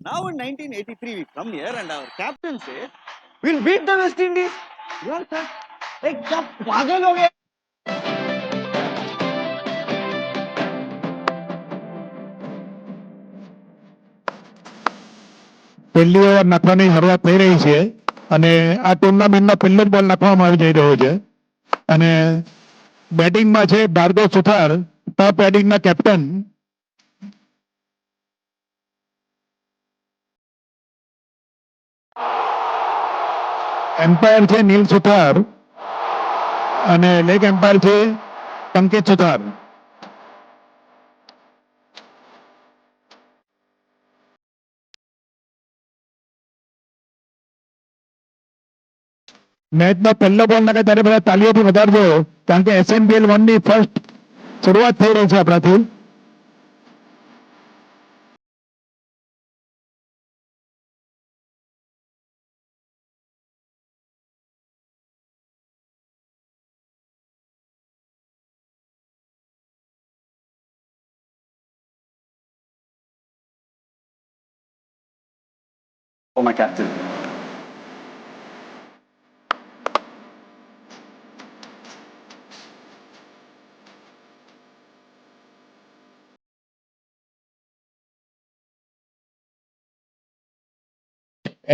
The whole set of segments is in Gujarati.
Now in 1983 we come here and our captain says we'll beat the West Indies. Yes, sir. एक क्या पागल हो गए? પહેલી ઓવર નાખવાની શરૂઆત થઈ રહી છે અને આ ટુર્નામેન્ટનો પહેલો જ બોલ નાખવામાં આવી જઈ રહ્યો છે અને બેટિંગમાં છે ભાર્ગવ સુથાર, ટોપ બેટિંગના કેપ્ટન. એમ્પાયર છે નીલ સુથાર અને લેગ એમ્પાયર છે પંકજ સુથાર. મેચનો પહેલો બોલ નાખે ત્યારે બધા તાલીઓથી વધારજો કારણ કે SMPL 1 ની ફર્સ્ટ શરૂઆત થઈ રહી છે આપણાથી. For my captain.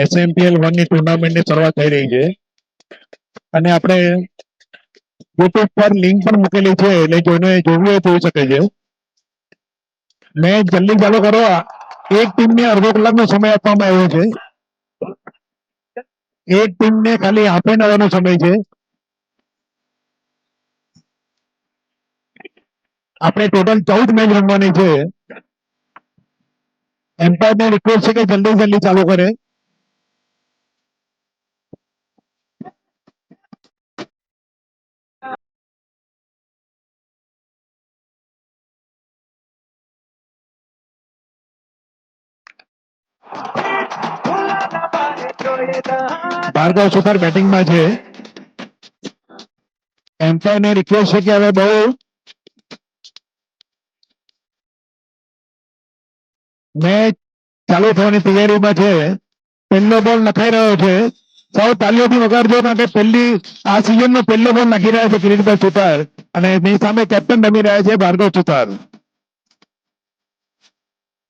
SMPL 1 ની ટુર્નામેન્ટની શરૂઆત થઈ રહી છે અને આપણે યુટ્યુબ પર લિંક પણ મૂકેલી છે એટલે જોઈને જોવું હોય જોઈ શકે છે. મેચ જલ્દી ચાલુ કરો. એક ટીમને અડધો કલાકનો સમય આપવામાં આવ્યો છે. એક ટીમને ખાલી હાફ એન અવરનો સમય છે. આપણે ટોટલ 14 મેચ રમવાની છે. એમ્પાયરને રિક્વેસ્ટ છે કે જલ્દી જલ્દી ચાલુ કરે. ભાર્ગવ સુથાર બેટિંગમાં છે. એમ્પાયરને રિક્વેસ્ટ છે કે હવે બહુ મેચ ચાલુ થવાની તૈયારીમાં છે. પહેલો બોલ નખાઈ રહ્યો છે. સૌ તાલીઓથી વગાડજો કારણ કે આ સિઝનનો પહેલો બોલ નાખી રહ્યા છે કિરીટભાઈ સુથાર અને એની સામે કેપ્ટન રમી રહ્યા છે ભાર્ગવ સુથાર.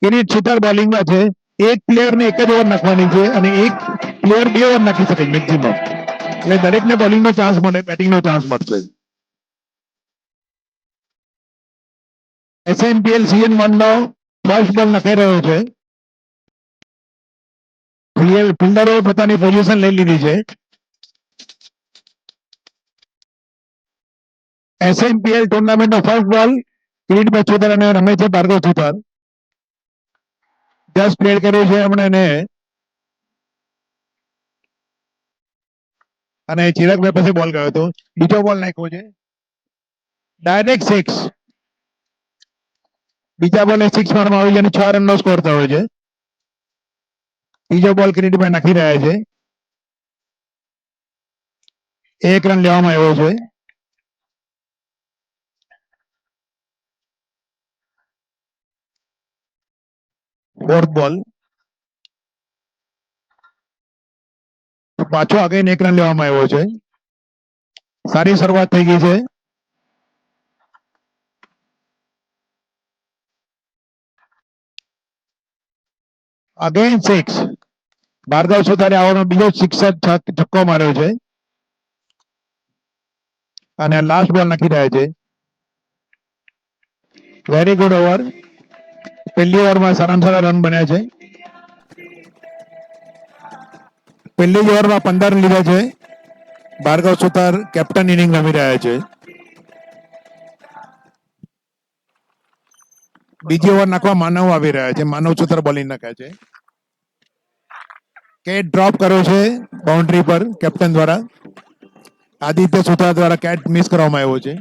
કિરીટ સુથાર બોલિંગમાં છે. એક પ્લેયરને એક જ ઓવર નાખવાની છે અને એક પ્લેયર 2 ઓવર નાખી શકે મેક્સિમમ. એટલે દરેકને બોલિંગનો ચાન્સ મળે, બેટિંગનો ચાન્સ મળશે. SMPL સીઝન 1 નો ફર્સ્ટ બોલ નખાઈ રહ્યો છે. ફિલ્ડરોએ પોતાની પોઝિશન લઈ લીધી છે. SMPL ટુર્નામેન્ટનો ફર્સ્ટ બોલ કિરીટભાઈ સુથાર અને રમે છે ભાર્ગવ સુથાર. જસ્ટ પ્લેડ કર્યું છે હમણાં એને અને ચિરાગભાઈ પાસે બોલ ગયો હતો. બીજો બોલ નાખ્યો છે ડાયરેક્ટ 6. બીજા બોલે 6 મારવામાં આવી છે અને 6 રનનો સ્કોર થયો છે. ત્રીજો બોલ કિરીટભાઈ નાખી રહ્યા છે. 1 રન લેવામાં આવ્યો છે. ફોર્થ બોલ પાછો અગેન 1 રન લેવામાં આવ્યો છે. સારી શરૂઆત થઈ ગઈ છે. અગેન 6. ભાર્ગવ સુથારે આવવાનો બીજો સિક્સર છક્કો માર્યો છે અને લાસ્ટ બોલ નાખી રહ્યા છે. Very good over. પહેલી ઓવરમાં સારામાં સારા રન બન્યા છે. પહેલી જ ઓવરમાં 15 રન લીધા છે. ભાર્ગવ સુથાર કેપ્ટન ઇનિંગ રમી રહ્યા છે. બીજી ઓવર નાખવા માનવ આવી રહ્યા છે. માનવ સુથાર બોલિંગ નાખ્યા છે. કેચ ડ્રોપ કર્યો છે બાઉન્ડ્રી પર કેપ્ટન દ્વારા. આદિત્ય સુથાર દ્વારા કેચ મિસ કરવામાં આવ્યો છે.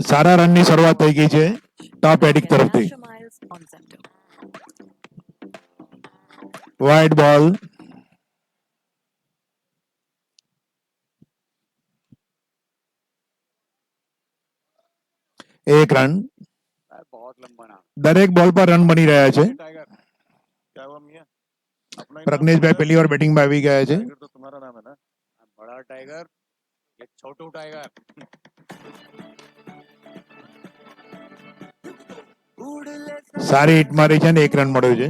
સારા રનની શરૂઆત થઈ ગઈ છે ટોપ એડિક તરફથી. વાઇડ બોલ. 1 રન. बहुत लंबा नाम દરેક બોલ પર રન બની રહ્યા છે. टाइगर क्या हुआ मियां अपना ही नाम પ્રજ્ઞેશભાઈ बोलो પહેલી વાર બેટિંગમાં આવી ગયા છે. टाइगर तो तुम्हारा नाम है ना बड़ा टाइगर ये छोटू टाइगर સારી હિટ મારી છે ને 1 રન મળ્યો છે.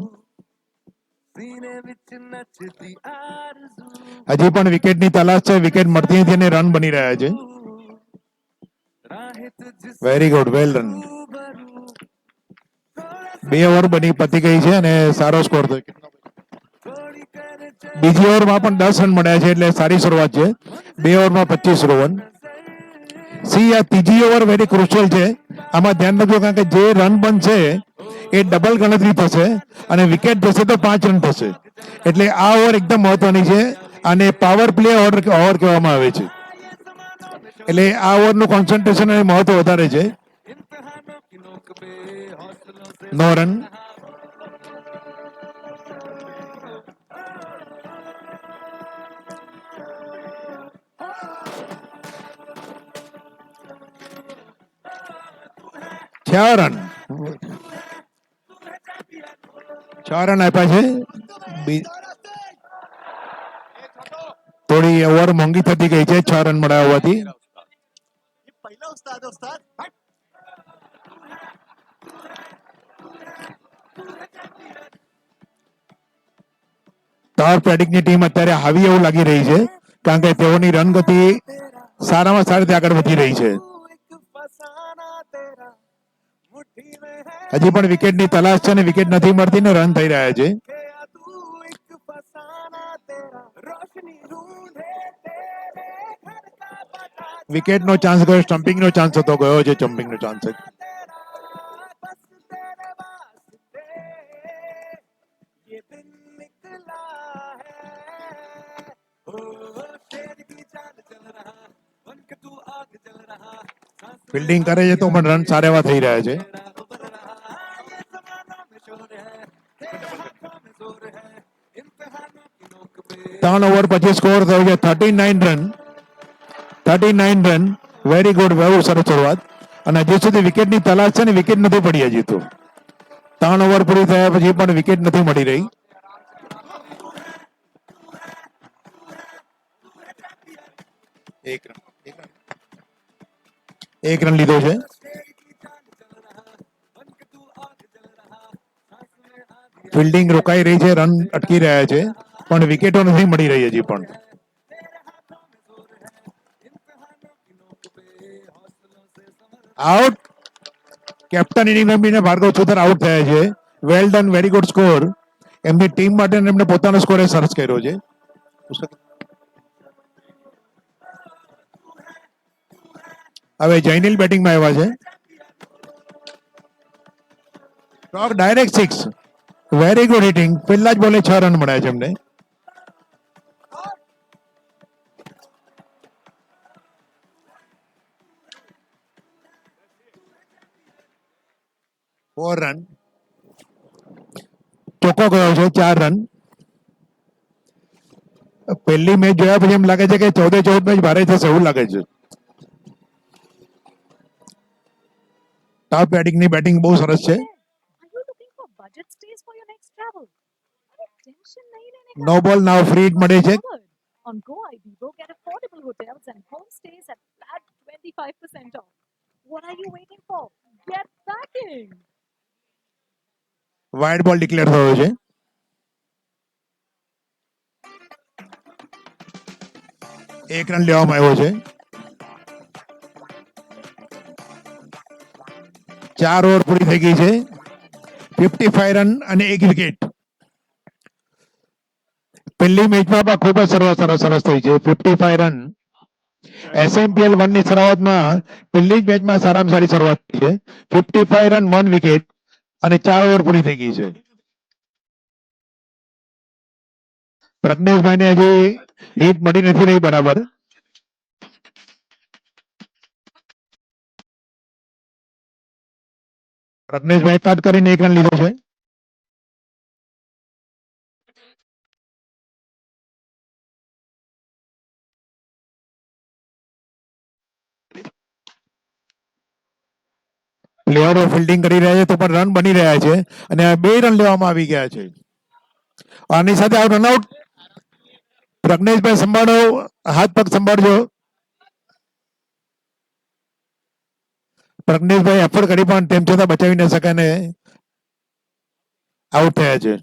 હજી પણ વિકેટની તલાશ છે. વિકેટ મળતી નથી અને રન બની રહ્યા છે. વેરી ગુડ, વેલ રન. 2 ઓવર બની પતી ગઈ છે અને સારો સ્કોર થયો. બીજી ઓવરમાં પણ 10 રન મળ્યા છે એટલે સારી શરૂઆત છે. 2 ઓવરમાં 25 રન. સી આ ત્રીજી ઓવર વેરી ક્રુશિયલ છે. આમાં ધ્યાન રાખજો કારણ કે જે રન બનશે એ ડબલ ગણતરી થશે અને વિકેટ જશે તો 5 રન થશે. એટલે આ ઓવર એકદમ મહત્વની છે અને પાવર પ્લે ઓવર કહેવામાં આવે છે. એટલે આ ઓવરનું કોન્સન્ટ્રેશન અને મહત્વ વધારે છે. 9 રન. છ રન આપ્યા છે. થોડી ઓવર મોંઘી થતી ગઈ છે 6 રન મળ્યા હોવાથી. ये पहला उस्ताद है उस्ताद ટોપ પેડિકની ટીમ અત્યારે હાવી એવું લાગી રહી છે કારણ કે તેઓની રન ગતિ સારામાં સારી રીતે આગળ વધી રહી છે. હજી પણ વિકેટની તલાશ છે અને વિકેટ નથી મળતી ને રન થઈ રહ્યા છે. વિકેટનો ચાન્સ ગયો, સ્ટમ્પિંગનો ચાન્સ હતો, ગયો છે સ્ટમ્પિંગનો ચાન્સ. ફિલ્ડિંગ કરે છે તો પણ રન સારા એવા થઈ રહ્યા છે. 3 ઓવર પછી સ્કોર થયો છે 39 રન. 39 રન. વેરી ગુડ, બહુ સરસ શરૂઆત. અને હજી સુધી વિકેટની તલાશ છે ને વિકેટ નથી પડી હજી તો. 3 ઓવર પૂરી થયા પછી પણ વિકેટ નથી મળી રહી. એક રન લીધો છે. ફિલ્ડિંગ રોકાઈ રહી છે, રન અટકી રહ્યા છે પણ વિકેટો નથી મળી રહી હજી પણ. આઉટ. કેપ્ટન ઇનિંગ રમીને ભાર્ગવ સુથાર આઉટ થયા છે. Well done, very good score. એમની ટીમ માટે એમને પોતાનો સ્કોર સરસ કર્યો છે. હવે જૈનિલ બેટિંગમાં આવ્યા છે. ડાયરેક્ટ 6. Very good hitting. પહેલા જ બોલે 6 રન મળ્યા છે એમને. રન ચોખ્ખો ગયો છે 4 રન. પહેલી મેચ જોયા પછી એમ લાગે છે કે 14 મેચ ભારે થશે એવું લાગે છે. ટોપ બેટિંગની બેટિંગ બહુ સરસ છે. નો બોલ નાવ ફ્રી હિટ મળે છે. On GoIBIBO, get affordable hotels and homestays at flat 25% off. What are you waiting for? Get packing! Wide બોલ ડિક્લેર થયો છે. એક રન લેવામાં આવ્યો છે. 4 ઓવર પૂરી થઈ ગઈ છે. 55 રન અને 1 વિકેટ. પહેલી મેચમાં પણ ખૂબ જ સરસ થઈ છે. 55 રન. SMPL 1 ની શરૂઆતમાં પહેલી જ મેચમાં સારામાં સારી શરૂઆત થઈ છે. 55 રન 1 વિકેટ અને 4 ઓવર પૂરી થઈ ગઈ છે. પ્રજ્ઞેશભાઈને હજી હિટ મળી નથી રહી બરાબર. પ્રજ્ઞેશભાઈ કટ કરીને 1 રન લીધો છે. પ્લેયરો ફિલ્ડિંગ કરી રહ્યા છે તો પણ રન બની રહ્યા છે અને આ 2 રન લેવામાં આવી ગયા છે. આની સાથે આ રનઆઉટ. પ્રજ્ઞેશભાઈ સંભાળો, હાથ પગ સંભાળજો. પ્રજ્ઞેશભાઈ એફર્ટ કરી પણ તેમ છતાં બચાવી ન શક્યા ને આઉટ થયા છે.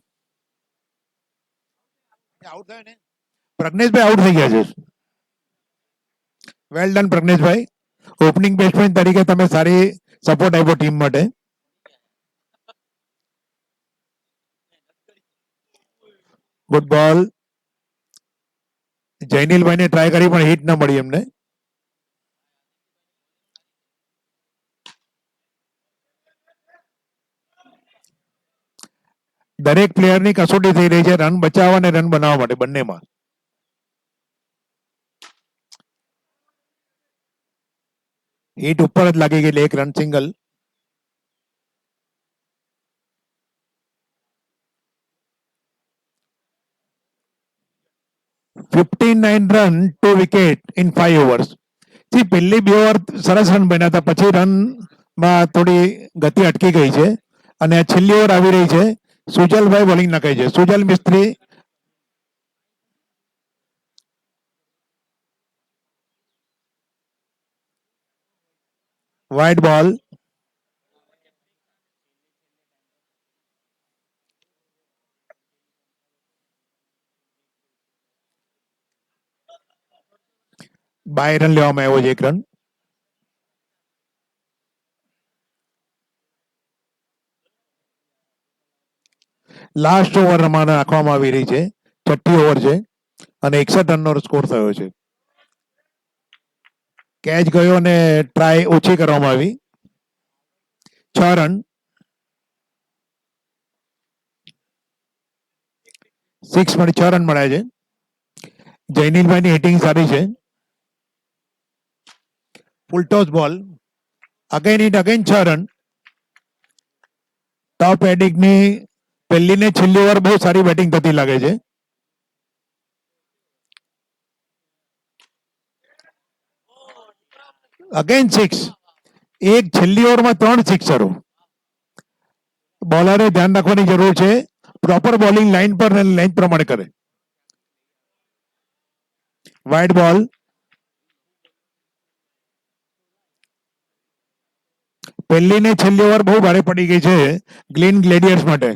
પ્રજ્ઞેશભાઈ આઉટ થઈ ગયા છે. Well done Pragneshbhai. Opening batsman તરીકે તમે સારી સપોર્ટ આપ્યો ટીમ માટે. ગુડ બોલ. જયનીલભાઈને ટ્રાય કરી પણ હિટ ન મળી એમને. દરેક પ્લેયરની કસોટી થઈ રહી છે રન બચાવવા અને રન બનાવવા માટે બંનેમાં. હિટ ઉપર જ લાગી ગયેલી, એક run single. ₹59 2 wicket in 5 overs. પહેલી 2 ઓવર સરસ રન બન્યા હતા, પછી રનમાં થોડી ગતિ અટકી ગઈ છે અને છેલ્લી ઓવર આવી રહી છે. સુજલભાઈ બોલિંગ નાખે છે. સુજલ મિસ્ત્રી. વાઇડ બોલ. બાય રન લેવામાં આવ્યો છે, 1 રન. લાસ્ટ ઓવર રમાને નાખવામાં આવી રહી છે. 6ઠ્ઠી ઓવર છે અને 61 રનનો સ્કોર થયો છે. કેચ ગયો અને ટ્રાય ઓછી કરવામાં આવી. 6 રન. 6 માંથી 6 રન મળ્યા છે. જયનીલભાઈની હિટિંગ સારી છે. Full toss ball. Again hit, again 6 run. Top એડિકની પહેલી ને છેલ્લી ઓવર બહુ સારી બેટિંગ થતી લાગે છે. અગેન 6. એક છેલ્લી ઓવરમાં 3 સિક્સરો. બોલરે ધ્યાન રાખવાની જરૂર છે. પ્રોપર બોલિંગ લાઈન પર અને લાઈન પ્રમાણે કરે. વાઇડ બોલ. પહેલી ને છેલ્લી ઓવર બહુ ભારે પડી ગઈ છે ગ્રીન ગ્લેડિયર્સ માટે.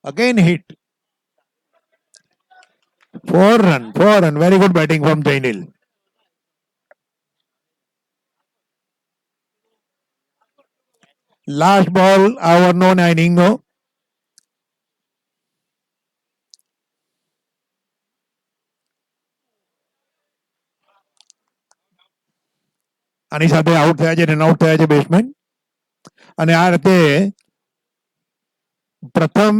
Again hit. 4 run. 4 run. Very good batting from Jaynil. Last ball આ ઓવરનો અને આ ઇનિંગનો. આની સાથે આઉટ થયા છે, રનઆઉટ થયા છે બેટ્સમેન. અને આ રીતે પ્રથમ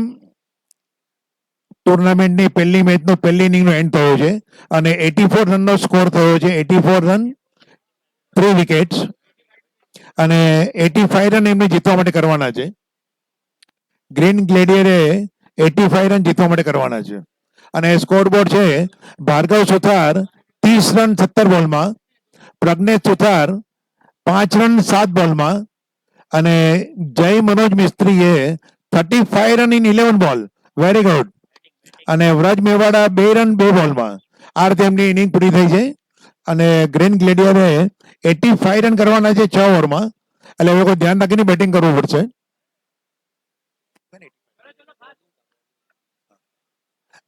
ટુર્નામેન્ટની પહેલી મેચનો પહેલી ઇનિંગનો એન્ડ થયો છે અને 84 રનનો સ્કોર થયો છે. 84 રન, 3 વિકેટ્સ અને 85 રન એમને જીતવા માટે કરવાના છે. ગ્રીન ગ્લેડિયરે 85 રન જીતવા માટે કરવાના છે. અને સ્કોર બોર્ડ છે: ભાર્ગવ સુથાર 30 રન 17 બોલમાં, પ્રજ્ઞેશ સુથાર 5 રન 7 બોલમાં અને જય મનોજ મિસ્ત્રીએ 35 રન ઇન 11 બોલ. Very good. અને વ્રજ મેવાડા 2 રન 2 બોલમાં. આ રીતે એમની ઇનિંગ પૂરી થઈ છે અને ગ્રીન ગ્લેડિયરે 85 રન કરવાના છે 6 ઓવરમાં. એટલે એ લોકો ધ્યાન રાખીને બેટિંગ કરવું પડશે.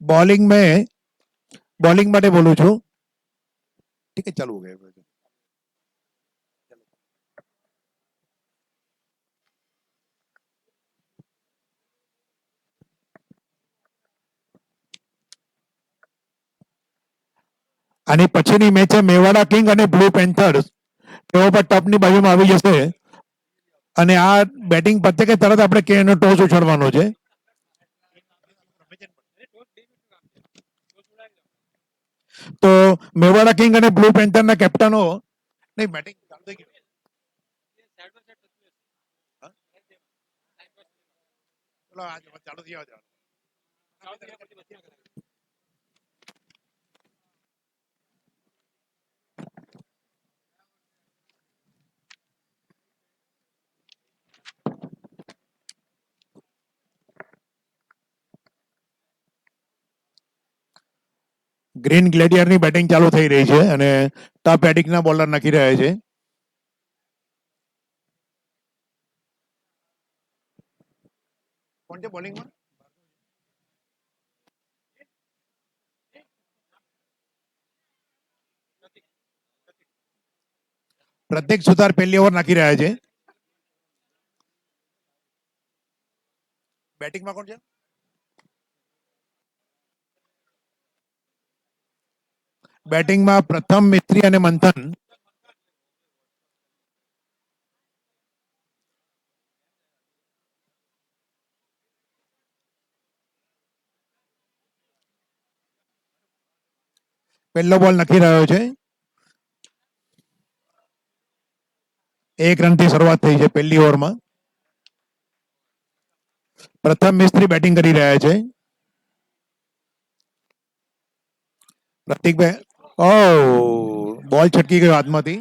બોલિંગ માટે બોલું છું. ઠીક છે, ચાલુ હો ગયા. આની પછીની મેચ છે મેવાડા કિંગ અને બ્લુ પેન્થર્સ. તેઓ પણ ટોપની બાજુમાં આવી જશે અને આ બેટિંગ પતે કે તરત આપણે કેનો ટોસ ઉછાળવાનો છે. તો મેવાડા કિંગ અને બ્લુ પેન્થરના કેપ્ટનો નહીં બેટિંગ ચાલુ થઈ ગયું. ચલો આજે ચાલુ થઈ જાવ. ગ્રીન ગ્લેડિયરની બેટિંગ ચાલુ થઈ રહી છે અને ટોપ એડિકના બોલર નાખી રહ્યા છે. કોણ છે બોલિંગમાં? પ્રત્યેક સુતાર પહેલી ઓવર નાખી રહ્યા છે. બેટિંગમાં કોણ છે? બેટિંગમાં પ્રથમ, મિસ્ત્રી અને મંથન. પહેલો બોલ નાખી રહ્યો છે. 1 રનથી શરૂઆત થઈ છે પહેલી ઓવરમાં. પ્રથમ મિસ્ત્રી બેટિંગ કરી રહ્યા છે. પ્રતિકભાઈ, ઓ બોલ છટકી ગયો હાથમાંથી.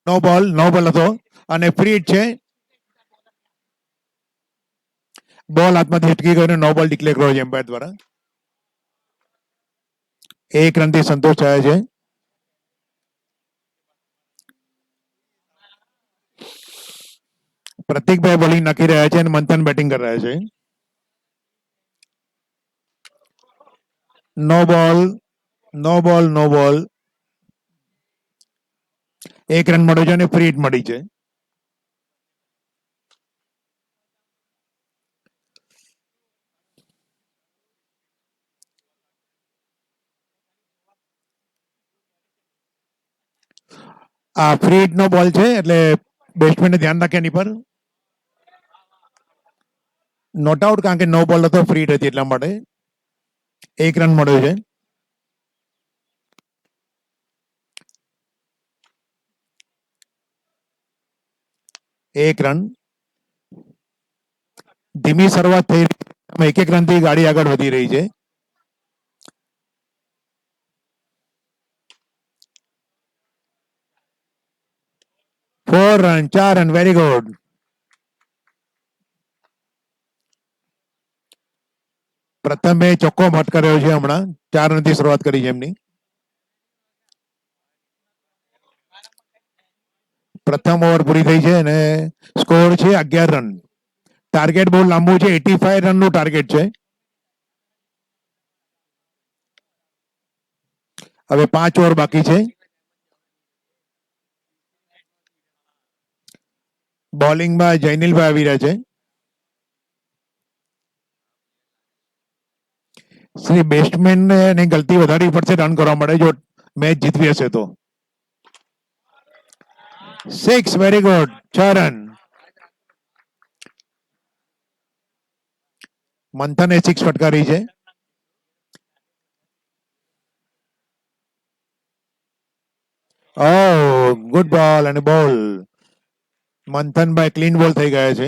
નો બોલ હતો અને ફ્રી હિટ છે. બોલ હાથમાંથી છટકી ગયો અને નો બોલ ડિક્લેર કર્યો છે એમ્પાયર દ્વારા. 1 રનથી સંતોષ થયા છે. પ્રતિકભાઈ બોલિંગ નાખી રહ્યા છે અને મંથન બેટિંગ કરી રહ્યા છે. નો બોલ. 1 રન મળ્યો છે અને ફ્રી હિટ મળી છે. આ ફ્રી હિટ નો બોલ છે એટલે બેટ્સમેનને ધ્યાન રાખે એની પર. નોટ આઉટ કારણ કે નો બોલ હતો, ફ્રી હિટ હતી એટલા માટે. 1 રન મળ્યો છે. એક રન. ધીમી શરૂઆત થઈ રહી, 1 રનથી ગાડી આગળ વધી રહી છે. Four run, 4 run, very good. પ્રથમે ચોખ્ખો મત કર્યો છે હમણાં. 4 રનથી શરૂઆત કરી છે એમની. પ્રથમ ઓવર પૂરી થઈ છે અને સ્કોર છે 11 રન. ટાર્ગેટ બહુ લાંબુ છે, 85 રનનું ટાર્ગેટ છે. હવે 5 ઓવર બાકી છે. બોલિંગમાં જૈનિલભાઈ આવી રહ્યા છે. શ્રી બેટ્સમેનને ગલતી વધારવી પડશે રન કરવા માટે જો મેચ જીતવી હશે તો. 6, વેરી ગુડ, 6 રન. મંથને 6 ફટકારી છે. ગુડ બોલ અને બોલ. મંથનભાઈ ક્લીન બોલ થઈ ગયા છે.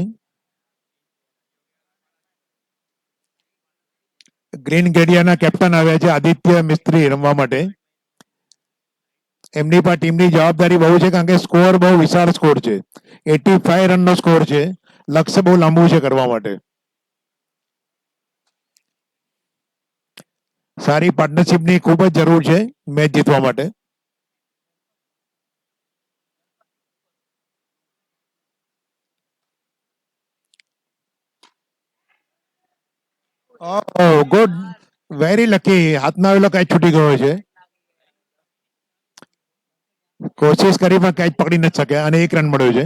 ગ્રીન ગેડિયાના કેપ્ટન આવ્યા છે આદિત્ય મિસ્ત્રી રમવા માટે. એમની પર ટીમની જવાબદારી બહુ છે કારણ કે સ્કોર બહુ વિશાળ સ્કોર છે. 85 રનનો સ્કોર છે. લક્ષ્ય બહુ લાંબુ છે કરવા માટે. સારી પાર્ટનરશિપની ખૂબ જ જરૂર છે મેચ જીતવા માટે. Good, very lucky. હાથમાં આવેલો કેચ છૂટી ગયો છે. કોશિશ કરી પણ કેચ પકડી નથી શક્યા અને 1 રન મળ્યો છે.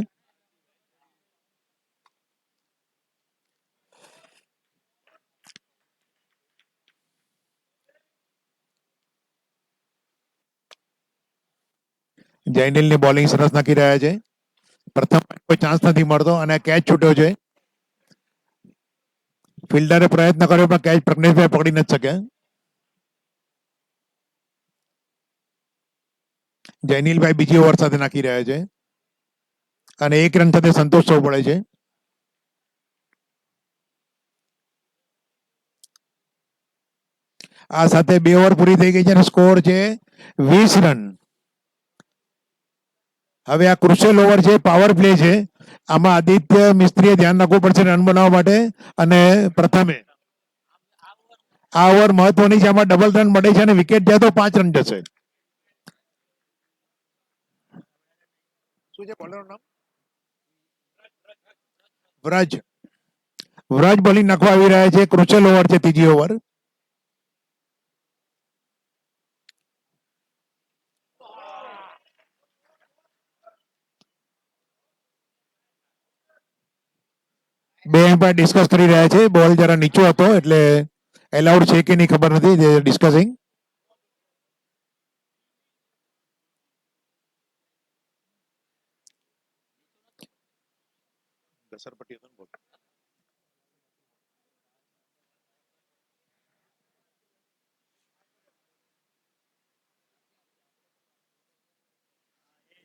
જૈનિલની બોલિંગ સરસ નાખી રહ્યા છે. પ્રથમ કોઈ ચાન્સ નથી મળતો અને કેચ છૂટ્યો છે. ફિલ્ડરે પ્રયત્ન કર્યો પણ કેચ પ્રજ્ઞેશભાઈ પકડી નથી શક્યા. જૈનિલભાઈ બીજી ઓવર સાથે નાખી રહ્યા છે અને 1 રન સાથે સંતોષ થવો પડે છે. આ સાથે 2 ઓવર પૂરી થઈ ગઈ છે અને સ્કોર છે 20 રન. હવે આ ક્રુશિયલ ઓવર છે, પાવર પ્લે છે. આમાં આદિત્ય મિસ્ત્રીએ ધ્યાન રાખવું પડશે રન બનાવવા માટે અને પ્રથમે આ ઓવર મહત્વની છે, આમાં ડબલ રન મળે છે અને વિકેટ જાય તો 5 રન જશે. શું છે બોલરનું નામ? વ્રજ બોલિંગ નાખવા આવી રહ્યા છે. ક્રુશિયલ ઓવર છે, ત્રીજી ઓવર. બે એમ્પાયર ડિસ્કસ કરી રહ્યા છે. બોલ જરા નીચો હતો એટલે એલાઉડ છે કે નહીં ખબર નથી. Discussing.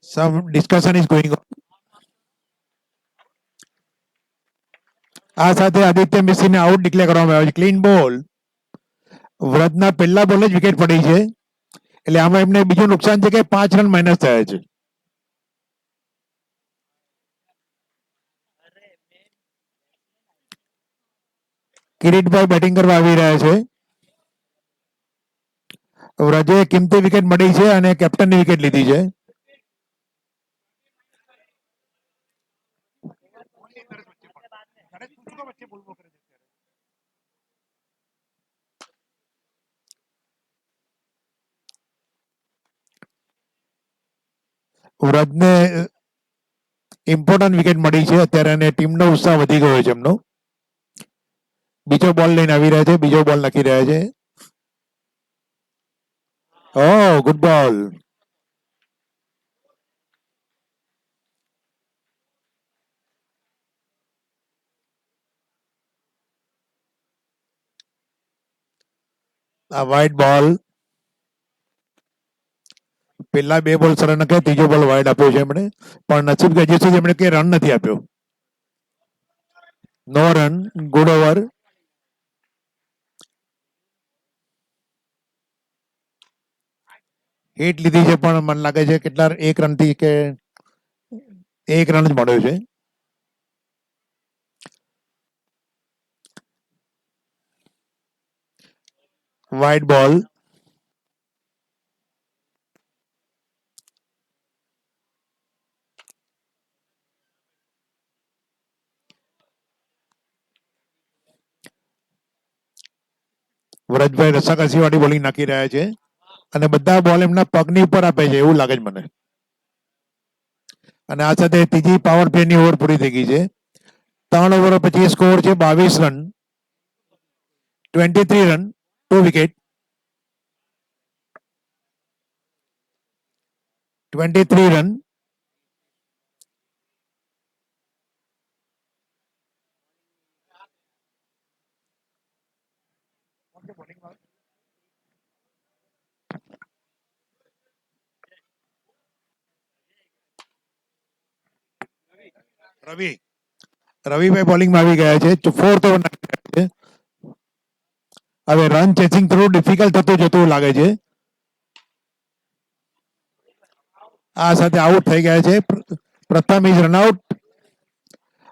Some discussion is going on. આ સાથે આદિત્ય મિશ્રીને આઉટ ડિક્લેર કરવામાં આવ્યો છે. ક્લીન બોલ. વ્રજના પહેલા બોલે જ વિકેટ પડી છે એટલે આમાં એમને બીજું નુકસાન છે કે 5 રન માઇનસ થયા છે. કિરીટભાઈ બેટિંગ કરવા આવી રહ્યા છે. વ્રજે કિંમતી વિકેટ મળી છે અને કેપ્ટનની વિકેટ લીધી છે. વ્રજને ઇમ્પોર્ટન્ટ વિકેટ મળી છે અત્યારે અને ટીમનો ઉત્સાહ વધી ગયો છે એમનો. બીજો બોલ લઈને આવી રહ્યા છે. બીજો બોલ નાખી રહ્યા છે. ગુડ બોલ. આ વાઇડ બોલ. પહેલા બે બોલ સરળ નાખ્યા, ત્રીજો બોલ વાઇડ આપ્યો છે એમણે, પણ નસીબ કે હજી સુધી એમણે કે રન નથી આપ્યો. નો રન. Good over. હિટ લીધી છે પણ મને લાગે છે કેટલા 1 રનથી કે 1 રન જ મળ્યો છે. વાઇડ બોલ. વ્રજભાઈ રસાકસી વાળી બોલિંગ નાખી રહ્યા છે અને બધા બોલ એમના પગની ઉપર આપે છે એવું લાગે છે મને. અને આ સાથે ત્રીજી પાવર પ્લેની ઓવર પૂરી થઈ ગઈ છે. 3 ઓવરો પછી સ્કોર છે 22 રન, 23 રન, 2 વિકેટ. 23 રન. રવિભાઈ બોલિંગમાં આવી ગયા છે. 4th ઓવર નાખી રહ્યા છે. હવે રન ચેસિંગ થોડું ડિફિકલ્ટ થતું જતું લાગે છે. આ સાથે આઉટ થઈ ગયા છે. પ્રથમ ઇઝ રનઆઉટ.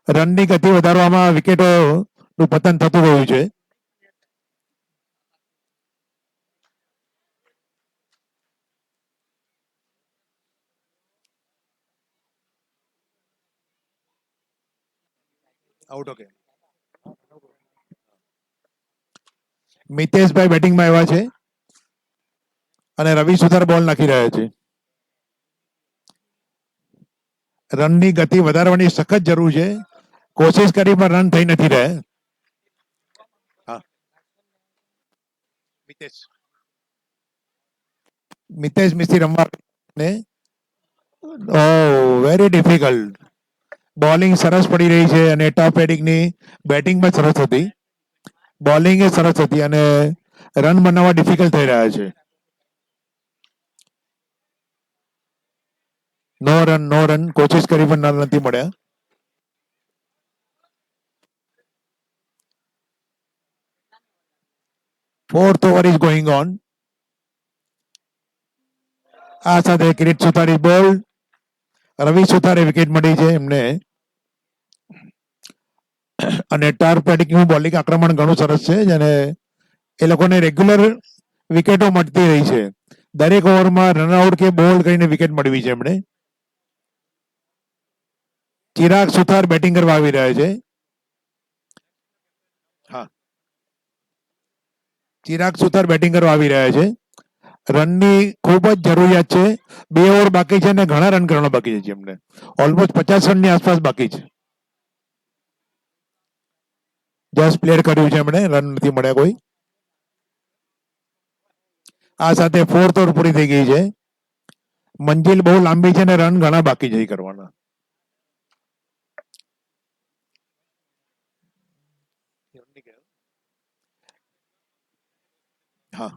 રનની ગતિ વધારવામાં વિકેટોનું પતન થતું ગયું છે. આઉટ. ઓકે. મિતેશભાઈ બેટિંગમાં આવ્યા છે અને રવિ સુથાર બોલ નાખી રહ્યા છે. રનની ગતિ વધારવાની સખત જરૂર છે. કોશિશ કરી પણ રન થઈ નથી રહ્યા. મિતેશ મિસ્ત્રી રમવા વેરી ડિફિકલ્ટ. બોલિંગ સરસ પડી રહી છે અને ટોપ એડિંગની બેટિંગ પણ સરસ હતી. બોલિંગ એ સરસ હતી અને રન બનાવવા ડિફિકલ્ટ થઈ રહ્યા છે. નો રન. કોશિશ કરી પણ રન નથી મળ્યા. Fourth over is going on. આ સાથે કિરીટ સુથારી બોલ. રવિ સુથારે વિકેટ મળી છે એમને અને ટર્ફ એડિંગનું બોલિંગ આક્રમણ ઘણું સરસ છે અને એ લોકોને રેગ્યુલર વિકેટો મળતી રહી છે. દરેક ઓવરમાં રનઆઉટ કે બોલ કરીને વિકેટ મળવી છે એમણે. ચિરાગ સુથાર બેટિંગ કરવા આવી રહ્યા છે. હા, ચિરાગ સુથાર બેટિંગ કરવા આવી રહ્યા છે. રનની ખૂબ જ જરૂરિયાત છે. 2 ઓવર બાકી છે અને ઘણા રન કરવાના બાકી છે એમને. ઓલમોસ્ટ 50 રનની આસપાસ બાકી છે. જસ્ટ પ્લેર કર્યું છે એમણે, રન નથી મળ્યા કોઈ. આ સાથે 4th ઓવર પૂરી થઈ ગઈ છે. મંજિલ બહુ લાંબી છે અને રન ઘણા બાકી છે કરવાના. હા,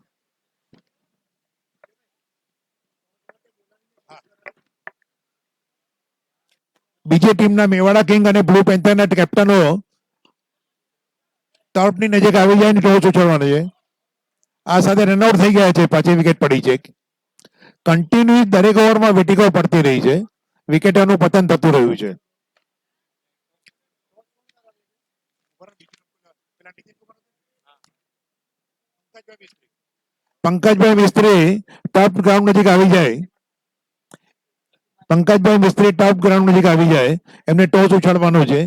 બીજી ટીમના મેવાડા કિંગ અને બ્લુ પેન્થરના કેપ્ટનો ટોપની નજીક આવી જાય ને ટોચ ઉછળવાનો છે. આ સાથે રનઆઉટ થઈ ગયા છે. પાછી વિકેટ પડી છે. કન્ટિન્યુ દરેક ઓવરમાં વિકેટો પડતી રહી છે. વિકેટોનું પતન થતું રહ્યું છે. પંકજભાઈ મિસ્ત્રી ટોપ ગ્રાઉન્ડ નજીક આવી જાય. પંકજભાઈ મિસ્ત્રી ટોપ ગ્રાઉન્ડ નજીક આવી જાય. એમને ટોસ ઉછાળવાનો છે.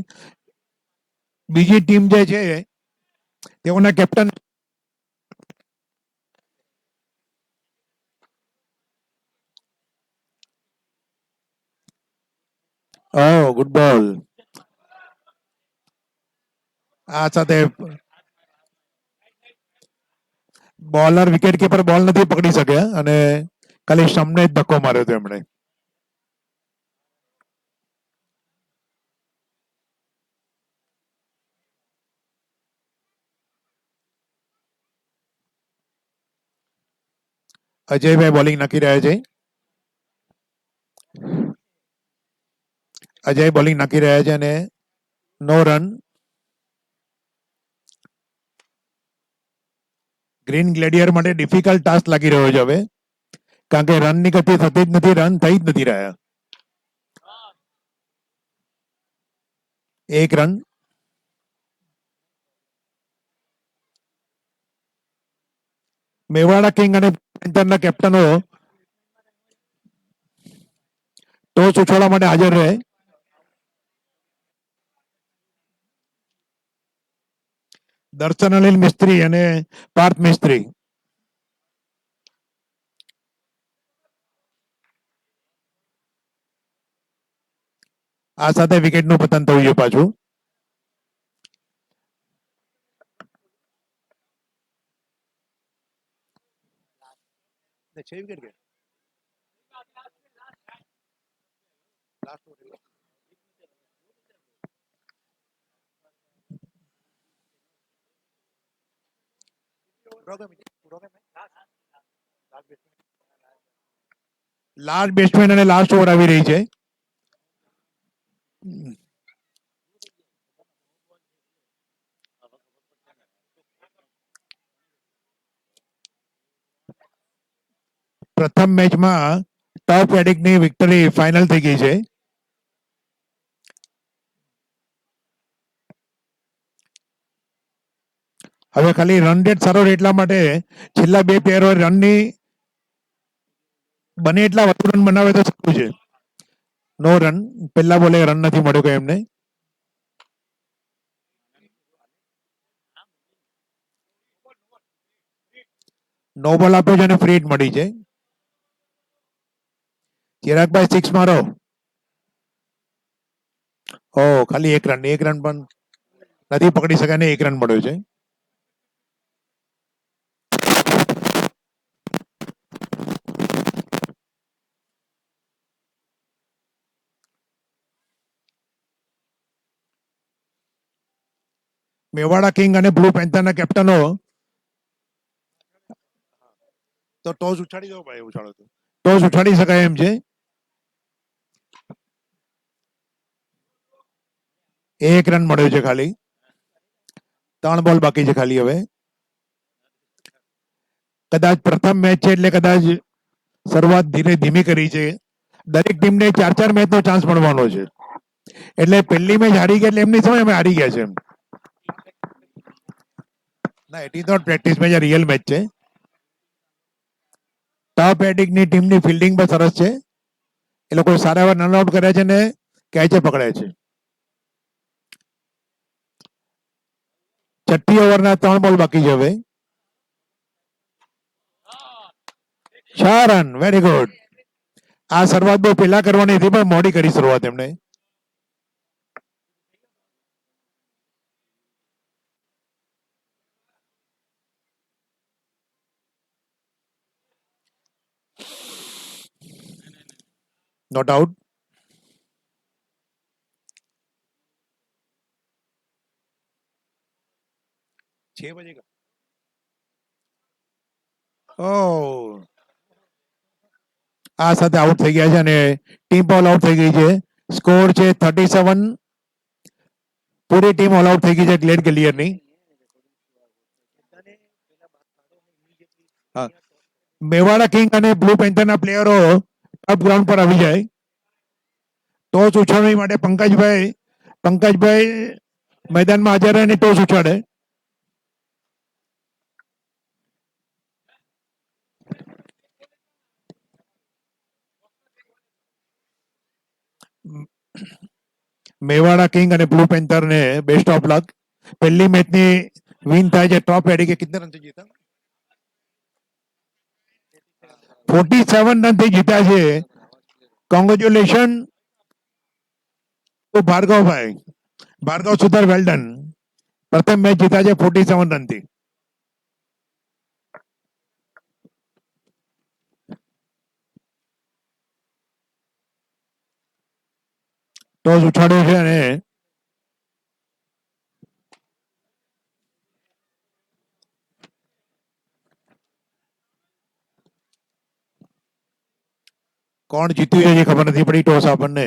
બીજી ટીમ જે છે તેઓના કેપ્ટન ગુડ બોલ. આ સાથે બોલર વિકેટ કીપર બોલ નથી પકડી શક્યા અને ખાલી સ્ટમ્પને જ ધક્કો માર્યો હતો એમણે. અજયભાઈ બોલિંગ નાખી રહ્યા છે. અજય બોલિંગ નાખી રહ્યા છે અને નો રન. ગ્રીન ગ્લેડિયર માટે ડિફિકલ્ટ ટાસ્ક લાગી રહ્યો છે હવે, કારણ કે રનની ગતિ થતી જ નથી, રન થઈ જ નથી રહ્યા. 1 રન. મેવાડા કિંગ અને પેન્થરના કેપ્ટનો ટોસ ઉછાળવા માટે હાજર રહે. દર્શન અનિલ મિસ્ત્રી અને પાર્થ મિસ્ત્રી. આ સાથે વિકેટનું પતન થયું છે પાછું. લાસ્ટ બેટ્સમેન અને લાસ્ટ ઓવર આવી રહી છે. પ્રથમ મેચમાં ટોપ એડિકની વિક્ટરી ફાઇનલ થઈ ગઈ છે. હવે ખાલી રન રેટ સારો રહે એટલા માટે છેલ્લા 2 પેર રનની બને એટલા વધુ રન બનાવે તો સારું છે. નો રન. પહેલા બોલે રન નથી મળ્યો કે એમને. નો બોલ આપ્યો છે અને ફ્રી હિટ મળી છે. ચિરાગભાઈ 6 મારો. ખાલી 1 રન. 1 રન પણ નથી પકડી શક્યા ને 1 રન મળ્યો છે. મેવાડા કિંગ અને બ્લુ પેન્થરના કેપ્ટનો તો ટોસ ઉછાડી દો ભાઈ. ઉછાડો તો ટોસ ઉછાડી શકાય એમ છે. 1 રન મળ્યો છે ખાલી. 3 બોલ બાકી છે ખાલી હવે. કદાચ પ્રથમ મેચ છે એટલે કદાચ શરૂઆત ધીમી કરી છે. દરેક ટીમને 4 મેચનો ચાન્સ મળવાનો છે. એટલે પહેલી મેચ હારી ગયા એટલે એમની સમય અમે હારી ગયા છે એમ. ના it is not practice match, real match છે. ટોપ એડિકની ટીમની ફિલ્ડિંગ પણ સરસ છે. એ લોકો સારા એવા રન આઉટ કર્યા છે ને કેચે પકડ્યા છે. છઠ્ઠી ઓવરના 3 બોલ બાકી છે હવે. 6 રન, વેરી ગુડ. આ શરૂઆત બહુ પહેલા કરવાની હતી પણ મોડી કરી શરૂઆત એમને. Not out. ઓહ, આ સાથે આઉટ થઈ ગયા છે અને ટીમ પણ આઉટ થઈ ગઈ છે. સ્કોર છે 37. પૂરી ટીમ ઓલ આઉટ થઈ ગઈ છે ગ્લેડ ક્લિયરની. હા, મેવાડા કિંગ અને બ્લુ પેન્થરના પ્લેયરો ટોપ ગ્રાઉન્ડ પર આવી જાય. ટોસ ઉછાળવા માટે પંકજભાઈ મેદાનમાં હાજર રહે અને ટોસ ઉછાળે. મેવાડા કિંગ અને બ્લુ પેન્થર ને બેસ્ટ ઓફ લક. પહેલી મેચની વિન થાય છે. ટોપ એડી કે કિતને રનથી જીતા? 47 રનથી જીત્યા છે. Congratulation to Bhargavbhai. ભાર્ગવ સુધર, વેલ ડન. પ્રથમ મેચ જીતા છે 47 રનથી. ટોસ ઉછાળ્યો છે અને કોણ જીત્યું છે એ ખબર નથી પડી ટોસ આપણને.